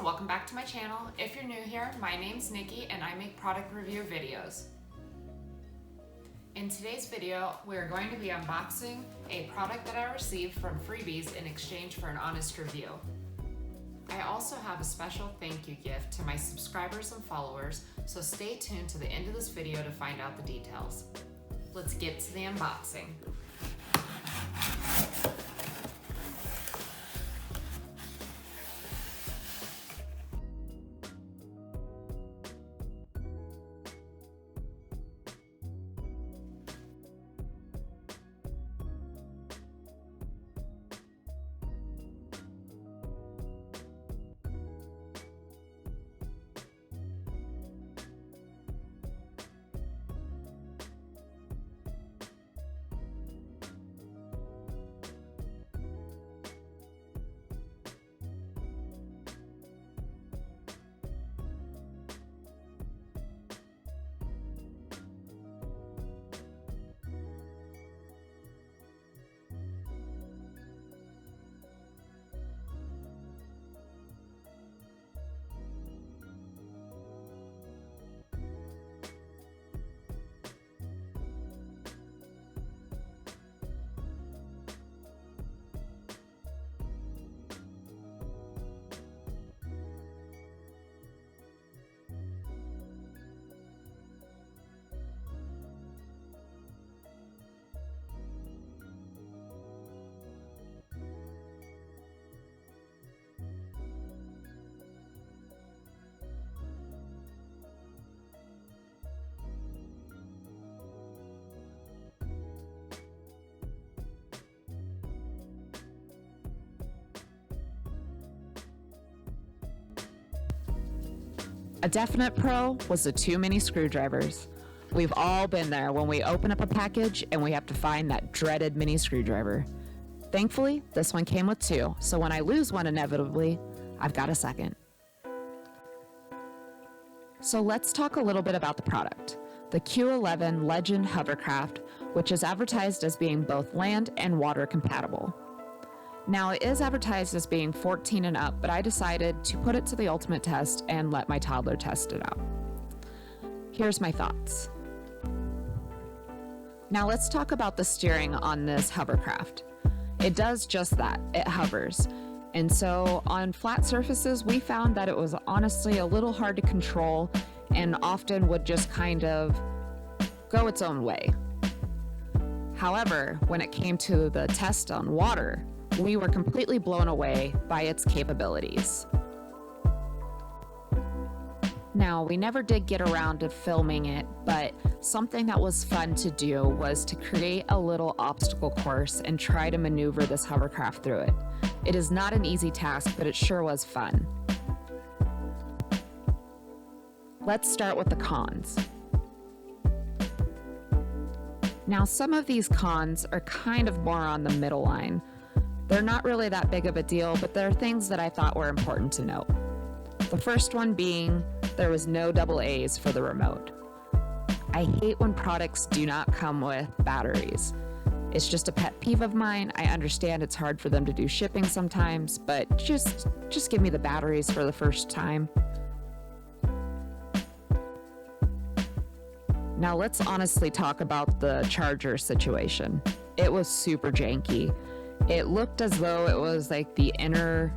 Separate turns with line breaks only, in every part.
and welcome back to my channel. If you're new here, my name's Nikki and I make product review videos. In today's video, we're going to be unboxing a product that I received from Freebies in exchange for an honest review. I also have a special thank you gift to my subscribers and followers, so stay tuned to the end of this video to find out the details. Let's get to the unboxing. A definite pro was the 2 mini screwdrivers. We've all been there when we open up a package and we have to find that dreaded mini screwdriver. Thankfully, this one came with 2, so when I lose one inevitably, I've got a second. So let's talk a little bit about the product. The Q11 Legend Hovercraft, which is advertised as being both land and water compatible. Now, it is advertised as being 14 and up, but I decided to put it to the ultimate test and let my toddler test it out. Here's my thoughts. Now let's talk about the steering on this hovercraft. It does just that, it hovers. And so on flat surfaces, we found that it was honestly a little hard to control and often would just kind of go its own way. However, when it came to the test on water, we were completely blown away by its capabilities. Now, we never did get around to filming it, but something that was fun to do was to create a little obstacle course and try to maneuver this hovercraft through it. It is not an easy task, but it sure was fun. Let's start with the cons. Now, some of these cons are kind of more on the middle line. They're not really that big of a deal, but there are things that I thought were important to note. The first one being there was no AA's for the remote. I hate when products do not come with batteries. It's just a pet peeve of mine. I understand it's hard for them to do shipping sometimes, but just give me the batteries for the first time. Now let's honestly talk about the charger situation. It was super janky. It looked as though it was like the inner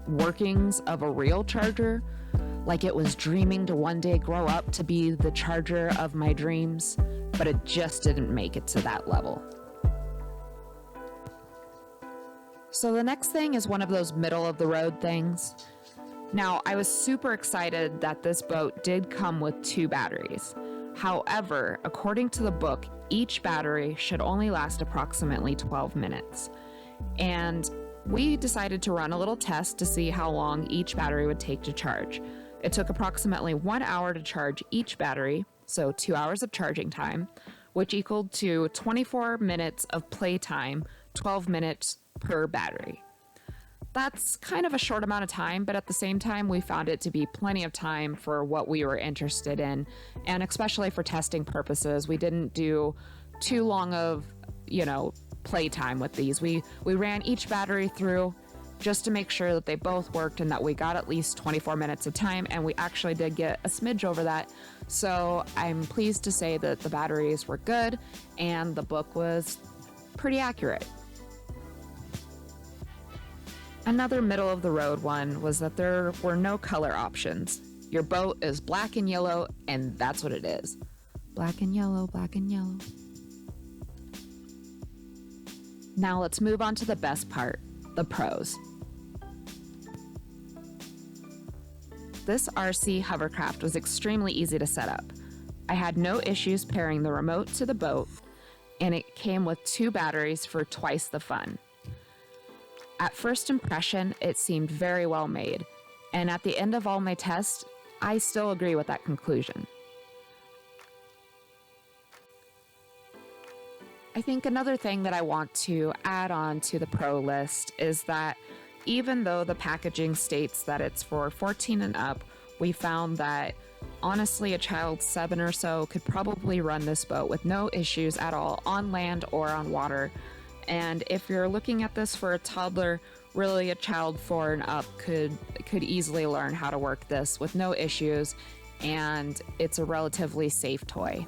workings of a real charger, like it was dreaming to one day grow up to be the charger of my dreams, but it just didn't make it to that level. So the next thing is one of those middle of the road things. Now, I was super excited that this boat did come with 2 batteries. However, according to the book, each battery should only last approximately 12 minutes. And we decided to run a little test to see how long each battery would take to charge. It took approximately 1 hour to charge each battery, so 2 hours of charging time, which equaled to 24 minutes of play time, 12 minutes per battery. That's kind of a short amount of time, but at the same time, we found it to be plenty of time for what we were interested in, and especially for testing purposes. We didn't do too long of, playtime with these. We ran each battery through just to make sure that they both worked and that we got at least 24 minutes of time, and we actually did get a smidge over that. So I'm pleased to say that the batteries were good and the book was pretty accurate. Another middle of the road one was that there were no color options. Your boat is black and yellow, and that's what it is. Black and yellow, black and yellow. Now let's move on to the best part, the pros. This RC hovercraft was extremely easy to set up. I had no issues pairing the remote to the boat, and it came with 2 batteries for twice the fun. At first impression, it seemed very well made, and at the end of all my tests, I still agree with that conclusion. I think another thing that I want to add on to the pro list is that even though the packaging states that it's for 14 and up, we found that honestly a child 7 or so could probably run this boat with no issues at all on land or on water. And if you're looking at this for a toddler, really a child 4 and up could easily learn how to work this with no issues, and it's a relatively safe toy.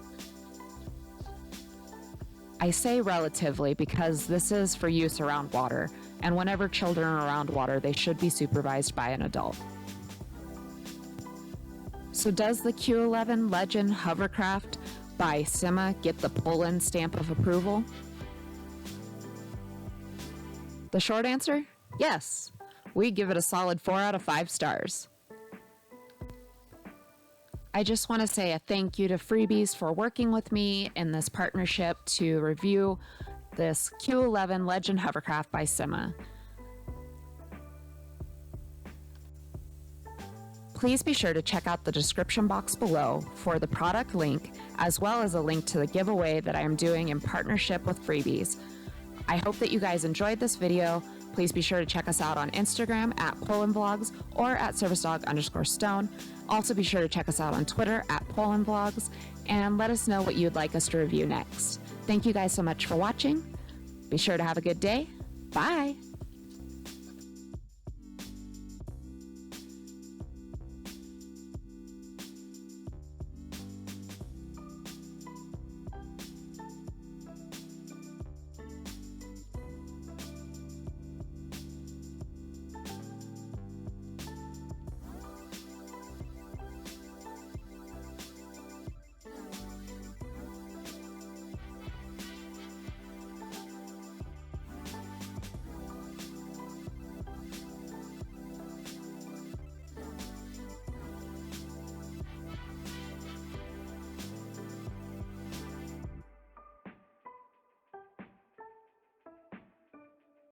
I say relatively because this is for use around water, and whenever children are around water, they should be supervised by an adult. So does the Q11 Legend Hovercraft by Syma get the Pullen stamp of approval? The short answer? Yes. We give it a solid 4 out of 5 stars. I just want to say a thank you to Freebies for working with me in this partnership to review this Q11 Legend Hovercraft by Syma. Please be sure to check out the description box below for the product link, as well as a link to the giveaway that I am doing in partnership with Freebies. I hope that you guys enjoyed this video. Please be sure to check us out on Instagram at Pullen Vlogs or at servicedog_stone. Also be sure to check us out on Twitter at Pullen Vlogs and let us know what you'd like us to review next. Thank you guys so much for watching. Be sure to have a good day. Bye.